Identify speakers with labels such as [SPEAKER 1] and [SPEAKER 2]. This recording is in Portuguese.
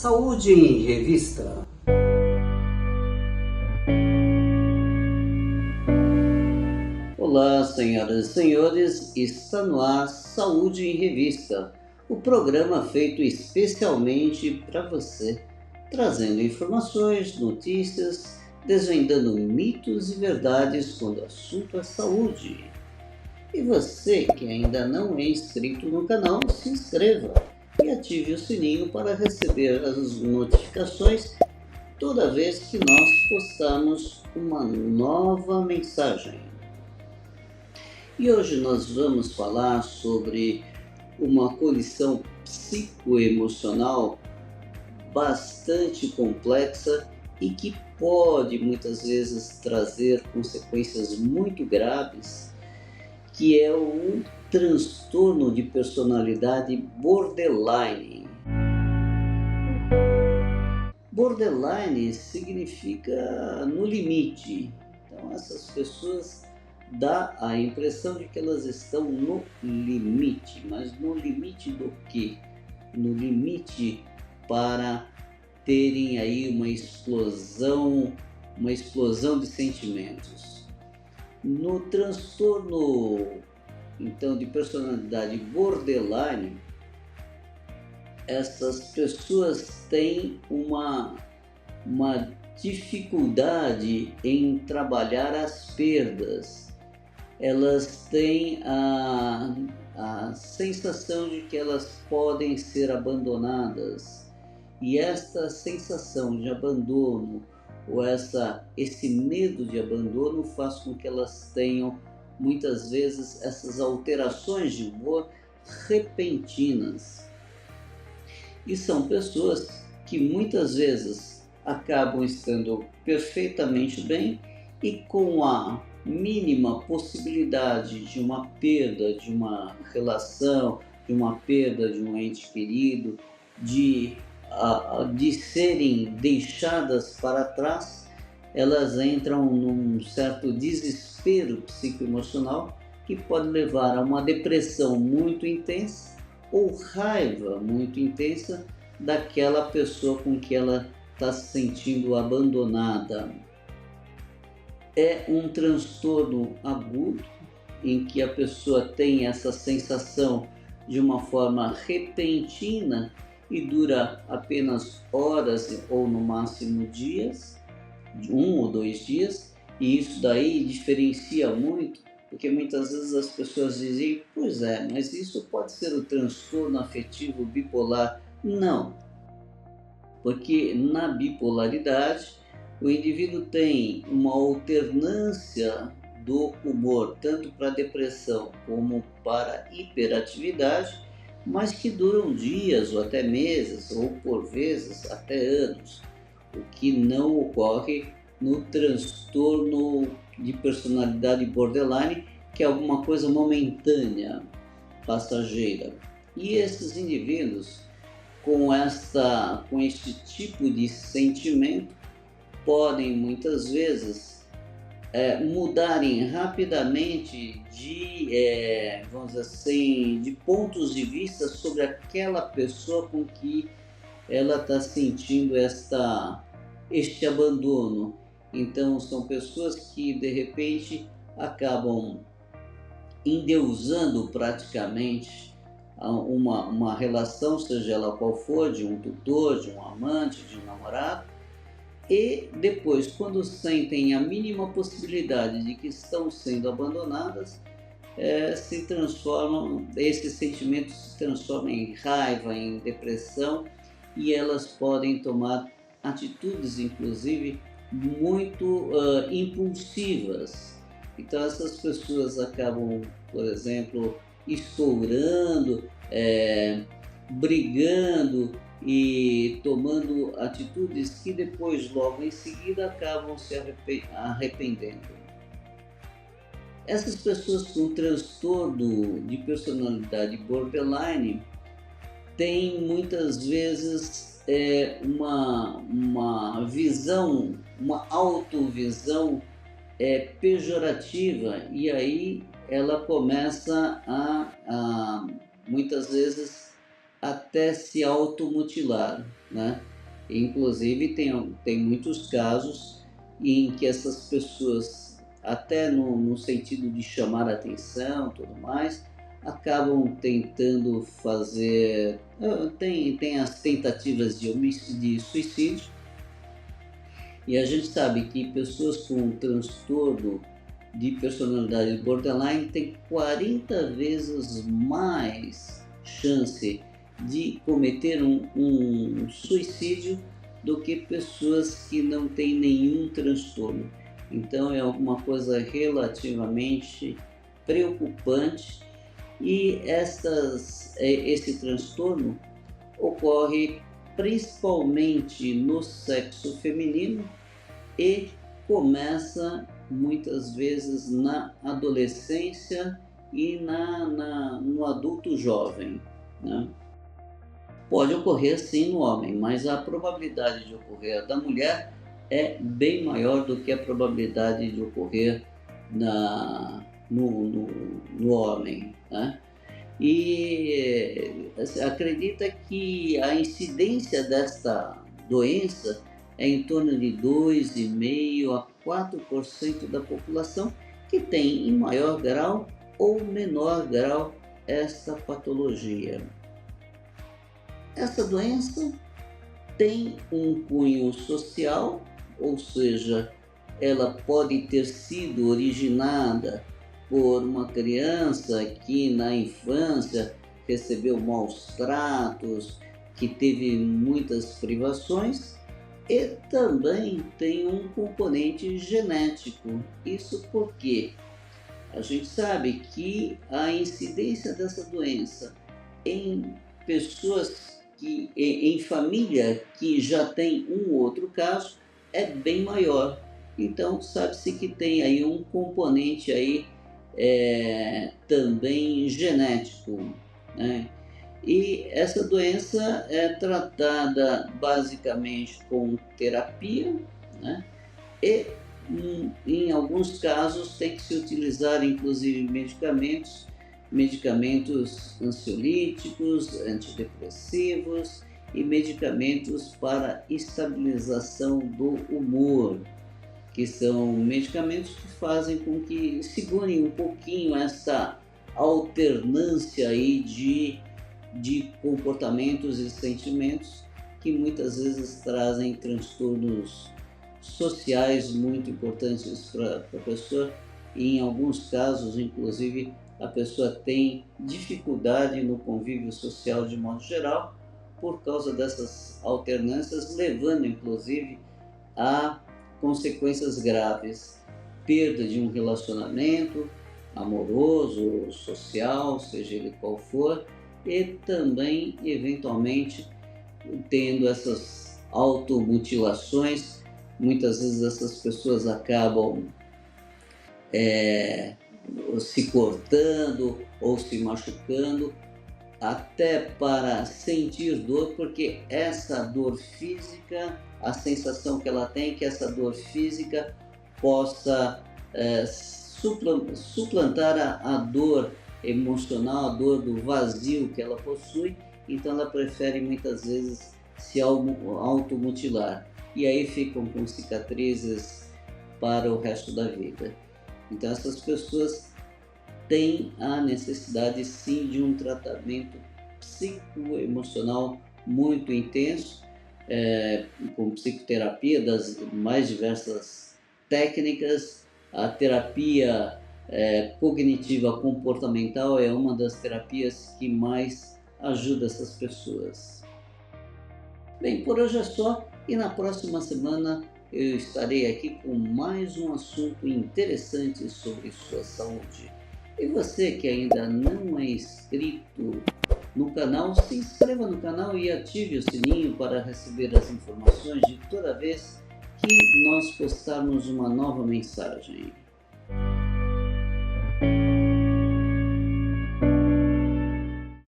[SPEAKER 1] Saúde em Revista. Olá, senhoras e senhores, está no ar Saúde em Revista, o programa feito especialmente para você, trazendo informações, notícias, desvendando mitos e verdades quando o assunto é saúde. E você que ainda não é inscrito no canal, se inscreva e ative o sininho para receber as notificações toda vez que nós postamos uma nova mensagem. E hoje nós vamos falar sobre uma condição psicoemocional bastante complexa e que pode muitas vezes trazer consequências muito graves, que é o transtorno de personalidade borderline. Borderline significa no limite. Então essas pessoas dá a impressão de que elas estão no limite, mas no limite do quê? No limite para terem aí uma explosão de sentimentos. No transtorno, então, de personalidade borderline, essas pessoas têm uma dificuldade em trabalhar as perdas. Elas têm a sensação de que elas podem ser abandonadas. E esta sensação de abandono ou esse medo de abandono faz com que elas tenham muitas vezes essas alterações de humor repentinas. E são pessoas que muitas vezes acabam estando perfeitamente bem e com a mínima possibilidade de uma perda de uma relação, de uma perda de um ente querido, de serem deixadas para trás, elas entram num certo desespero psicoemocional que pode levar a uma depressão muito intensa ou raiva muito intensa daquela pessoa com que ela está se sentindo abandonada. É um transtorno agudo em que a pessoa tem essa sensação de uma forma repentina e dura apenas horas ou no máximo dias, 1 ou 2 dias, e isso daí diferencia muito, porque muitas vezes as pessoas dizem, pois é, mas isso pode ser o transtorno afetivo bipolar. Não, porque na bipolaridade o indivíduo tem uma alternância do humor, tanto para depressão como para hiperatividade, mas que duram dias ou até meses, ou por vezes até anos, o que não ocorre no transtorno de personalidade borderline, que é alguma coisa momentânea, passageira. E esses indivíduos com este tipo de sentimento podem muitas vezes mudarem rapidamente vamos dizer assim, de pontos de vista sobre aquela pessoa com que ela está sentindo este abandono. Então são pessoas que de repente acabam endeusando praticamente uma relação, seja ela qual for, de um tutor, de um amante, de um namorado, e depois, quando sentem a mínima possibilidade de que estão sendo abandonadas, esses sentimentos se transformam em raiva, em depressão, e elas podem tomar atitudes, inclusive, muito impulsivas. Então essas pessoas acabam, por exemplo, estourando, brigando e tomando atitudes que depois, logo em seguida, acabam se arrependendo. Essas pessoas com transtorno de personalidade borderline têm muitas vezes uma visão, uma autovisão pejorativa, e aí ela começa a muitas vezes até se automutilar, né? Inclusive, tem muitos casos em que essas pessoas, até no sentido de chamar a atenção e tudo mais, acabam tentando fazer. Tem as tentativas de suicídio, e a gente sabe que pessoas com transtorno de personalidade borderline têm 40 vezes mais chance de cometer um suicídio do que pessoas que não têm nenhum transtorno. Então é alguma coisa relativamente preocupante, e esse transtorno ocorre principalmente no sexo feminino e começa muitas vezes na adolescência e no adulto jovem, né? Pode ocorrer sim no homem, mas a probabilidade de ocorrer da mulher é bem maior do que a probabilidade de ocorrer no homem, né? E acredita que a incidência desta doença é em torno de 2,5% a 4% da população que tem em maior grau ou menor grau esta patologia. Essa doença tem um cunho social, ou seja, ela pode ter sido originada por uma criança que na infância recebeu maus tratos, que teve muitas privações, e também tem um componente genético. Isso porque a gente sabe que a incidência dessa doença em pessoas em família que já tem um outro caso é bem maior. Então sabe-se que tem aí um componente aí também genético, né? E essa doença é tratada basicamente com terapia, né? E em alguns casos tem que se utilizar inclusive medicamentos ansiolíticos, antidepressivos e medicamentos para estabilização do humor, que são medicamentos que fazem com que segurem um pouquinho essa alternância aí de comportamentos e sentimentos que muitas vezes trazem transtornos sociais muito importantes para a pessoa, e em alguns casos, inclusive, a pessoa tem dificuldade no convívio social de modo geral por causa dessas alternâncias, levando inclusive a consequências graves, perda de um relacionamento amoroso, social, seja ele qual for, e também, eventualmente, tendo essas automutilações. Muitas vezes essas pessoas acabam se cortando ou se machucando, até para sentir dor, porque essa dor física, a sensação que ela tem é que essa dor física possa suplantar a dor emocional, a dor do vazio que ela possui. Então ela prefere muitas vezes se automutilar, e aí ficam com cicatrizes para o resto da vida. Então essas pessoas têm a necessidade sim de um tratamento psicoemocional muito intenso, com psicoterapia das mais diversas técnicas. A terapia cognitiva comportamental é uma das terapias que mais ajuda essas pessoas. Bem, por hoje é só, e na próxima semana eu estarei aqui com mais um assunto interessante sobre sua saúde. E você que ainda não é inscrito no canal, se inscreva no canal e ative o sininho para receber as informações de toda vez que nós postarmos uma nova mensagem.